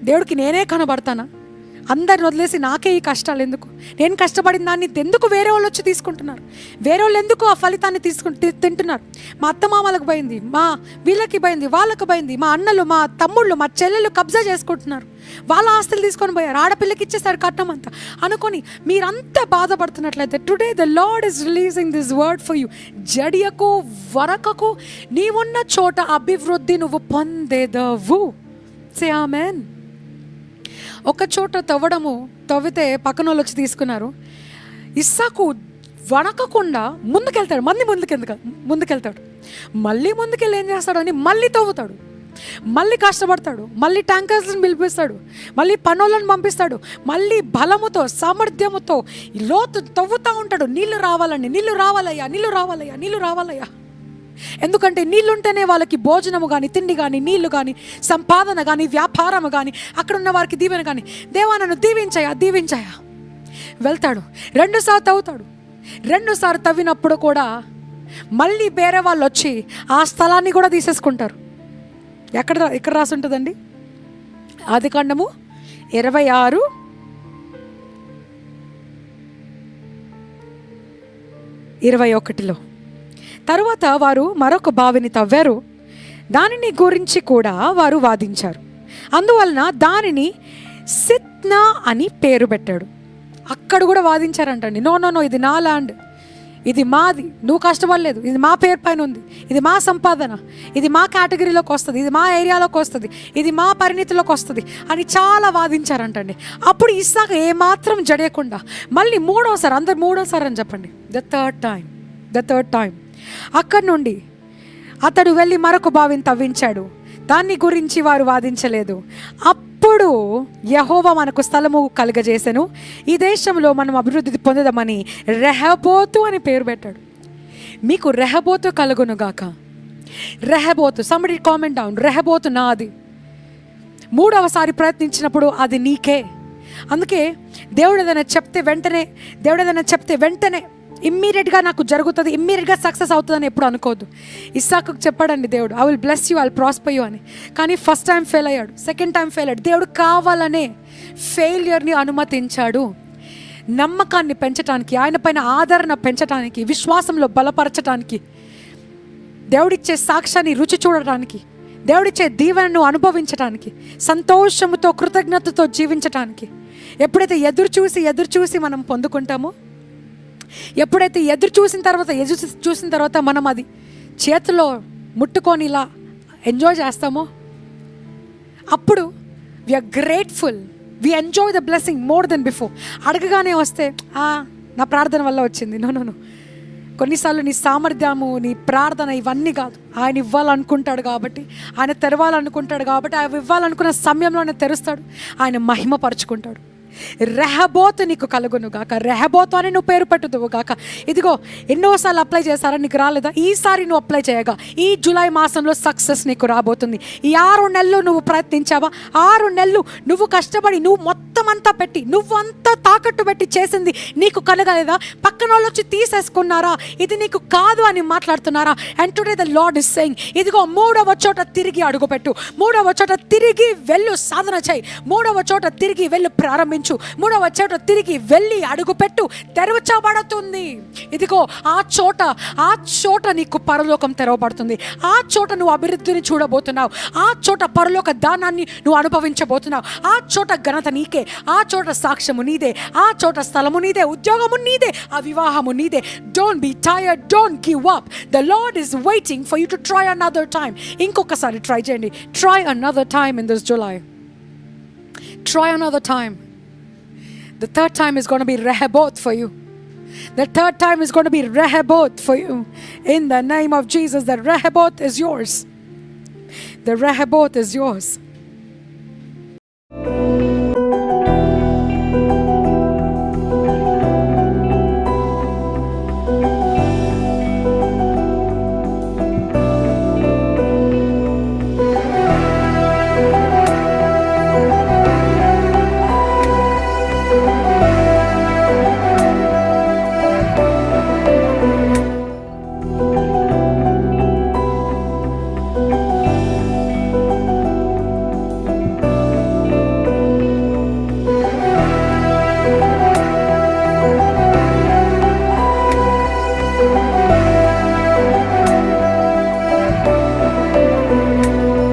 దేవుడికి నేనే కనబడతానా? అందరిని వదిలేసి నాకే ఈ కష్టాలు ఎందుకు? నేను కష్టపడిన దాన్ని ఎందుకు వేరే వాళ్ళు వచ్చి తీసుకుంటున్నారు? వేరే వాళ్ళు ఎందుకు ఆ ఫలితాన్ని తింటున్నారు? మా అత్తమామలకు పోయింది, మా వీళ్ళకి పోయింది, వాళ్ళకి పోయింది, మా అన్నలు, మా తమ్ముళ్ళు, మా చెల్లెళ్ళు కబ్జా చేసుకుంటున్నారు, వాళ్ళ ఆస్తులు తీసుకొని పోయారు, ఆడపిల్లకి ఇచ్చేసారు కట్నం అంతా అనుకొని మీరంతా బాధపడుతున్నట్లయితే today the lord is releasing this word for you. జడియకు, వరకకు, నీవున్న చోట అభివృద్ధి నువ్వు పొందేదవు. సే ఆమెన్. ఒక చోట తవ్వితే పక్కన వాళ్ళు వచ్చి తీసుకున్నారు. ఇస్సాకు వణకకుండా ముందుకెళ్తాడు. ముందుకెళ్తాడు. మళ్ళీ ముందుకెళ్ళి ఏం చేస్తాడు అని మళ్ళీ తవ్వుతాడు, మళ్ళీ కష్టపడతాడు, మళ్ళీ ట్యాంకర్స్ని పిలిపిస్తాడు, మళ్ళీ పనులను పంపిస్తాడు, మళ్ళీ బలముతో సామర్థ్యముతో లోతు తవ్వుతూ ఉంటాడు. నీళ్ళు రావాలయ్యా. ఎందుకంటే నీళ్ళుంటేనే వాళ్ళకి భోజనము కానీ, తిండి కానీ, నీళ్లు కానీ, సంపాదన కానీ, వ్యాపారము కానీ, అక్కడ ఉన్న వారికి దీవెన కానీ. దేవా నన్ను దీవించాయా. వెళ్తాడు, 2 సార్లు తవ్వుతాడు. 2 సార్లు తవ్వినప్పుడు కూడా మళ్ళీ వేరే వాళ్ళు వచ్చి ఆ స్థలాన్ని కూడా తీసేసుకుంటారు. ఎక్కడ రాసి ఉంటుందండి? ఆదికాండము 26:21. తరువాత వారు మరొక బావిని తవ్వారు, దానిని గురించి కూడా వారు వాదించారు. అందువలన దానిని సిత్నా అని పేరు పెట్టాడు. అక్కడ కూడా వాదించారంటండి. నో, ఇది నా ల్యాండ్, ఇది మాది, నువ్వు కష్టపడలేదు, ఇది మా పేరు పైన ఉంది, ఇది మా సంపాదన, ఇది మా కేటగిరీలోకి వస్తుంది, ఇది మా ఏరియాలోకి వస్తుంది, ఇది మా పరిణితిలోకి వస్తుంది అని చాలా వాదించారంటండి. అప్పుడు ఇస్సాకు ఏమాత్రం జడేయకుండా మళ్ళీ అందరు మూడోసారి అని చెప్పండి, ద థర్డ్ టైం అక్కడి నుండి అతడు వెళ్ళి మరొక బావిని తవ్వించాడు. దాన్ని గురించి వారు వాదించలేదు. అప్పుడు యెహోవా మనకు స్థలము కలుగజేసెను, ఈ దేశంలో మనం అభివృద్ధి పొందదమని రెహబోతు అని పేరు పెట్టాడు. మీకు రెహబోతు కలుగునుగాక. రెహబోతు, సంబడి కామెంట్ డౌన్, రెహబోతు నాది. 3వసారి ప్రయత్నించినప్పుడు అది నీకే. అందుకే దేవుడు ఏదైనా చెప్తే వెంటనే ఇమ్మీడియట్గా నాకు జరుగుతుంది, ఇమ్మీడియట్గా సక్సెస్ అవుతుందని ఎప్పుడు అనుకోవద్దు. ఇస్సాకుకు చెప్పాడండి దేవుడు, I will bless you, I will prosper you అని. కానీ ఫస్ట్ టైం ఫెయిల్ అయ్యాడు, సెకండ్ టైం ఫెయిల్ అయ్యాడు. దేవుడు కావాలనే ఫెయిల్యూర్ని అనుమతించాడు. నమ్మకాన్ని పెంచడానికి, ఆయన పైన ఆదరణ పెంచడానికి, విశ్వాసంలో బలపరచడానికి, దేవుడిచ్చే సాక్ష్యాన్ని రుచి చూడటానికి, దేవుడిచ్చే దీవెనను అనుభవించడానికి, సంతోషముతో కృతజ్ఞతతో జీవించటానికి. ఎప్పుడైతే ఎదురు చూసి మనం పొందుకుంటామో, ఎప్పుడైతే ఎదురు చూసిన తర్వాత మనం అది చేతిలో ముట్టుకొని ఇలా ఎంజాయ్ చేస్తామో, అప్పుడు we are grateful, we enjoy the blessing more than before. అడగగానే వస్తే నా ప్రార్థన వల్ల వచ్చింది. నో, కొన్నిసార్లు నీ సామర్థ్యము, నీ ప్రార్థన ఇవన్నీ కాదు. ఆయన ఇవ్వాలనుకుంటాడు కాబట్టి, ఆయన తెరవాలనుకుంటాడు కాబట్టి, ఆయన ఇవ్వాలనుకున్న సమయంలోనే తెరుస్తాడు, ఆయన మహిమపరుచుకుంటాడు. రెహబోతు నీకు కలుగును గాక. రెహబోతు అని నువ్వు పేరు పెట్టుదువు గాక. ఇదిగో ఎన్నోసార్లు అప్లై చేశారా, నీకు రాలేదా? ఈసారి నువ్వు అప్లై చేయగా ఈ జూలై మాసంలో సక్సెస్ నీకు రాబోతుంది. ఈ 6 నెలలు నువ్వు ప్రయత్నించావా? 6 నెలలు నువ్వు కష్టపడి, నువ్వు మొత్తం అంతా పెట్టి, నువ్వంతా తాకట్టు పెట్టి చేసింది నీకు కలగలేదా? పక్కన వాళ్ళు వచ్చి తీసేసుకున్నారా? ఇది నీకు కాదు అని మాట్లాడుతున్నారా? And today the lord is saying, ఇదిగో 3వ చోట తిరిగి అడుగుపెట్టు, 3వ చోట తిరిగి వెళ్ళు, సాధన చేయి, 3వ చోట తిరిగి వెళ్ళు, ప్రారంభించు, 3వ చోట తిరిగి వెళ్ళి అడుగుపెట్టు, తెరవబడుతుంది. ఇదిగో ఆ చోట నీకు పరలోకం తెరవబడుతుంది. ఆ చోట నువ్వు అభివృద్ధిని చూడబోతున్నావు. ఆ చోట పరలోక దానాన్ని నువ్వు అనుభవించబోతున్నావు. ఆ చోట ఘనత నీకే, ఆ చోట సాక్ష్యము నీదే, ఆ చోట స్థలము నీదే, ఉద్యోగము నీదే, ఆ వివాహము నీదే. Don't be tired, don't give up. The Lord is waiting for you to try another time. ఇంకొకసారి ట్రై చేయండి. Try another time in this July. Try another time. The third time is going to be Rehoboth for you. The third time is going to be Rehoboth for you. In the name of Jesus, the Rehoboth is yours. The Rehoboth is yours.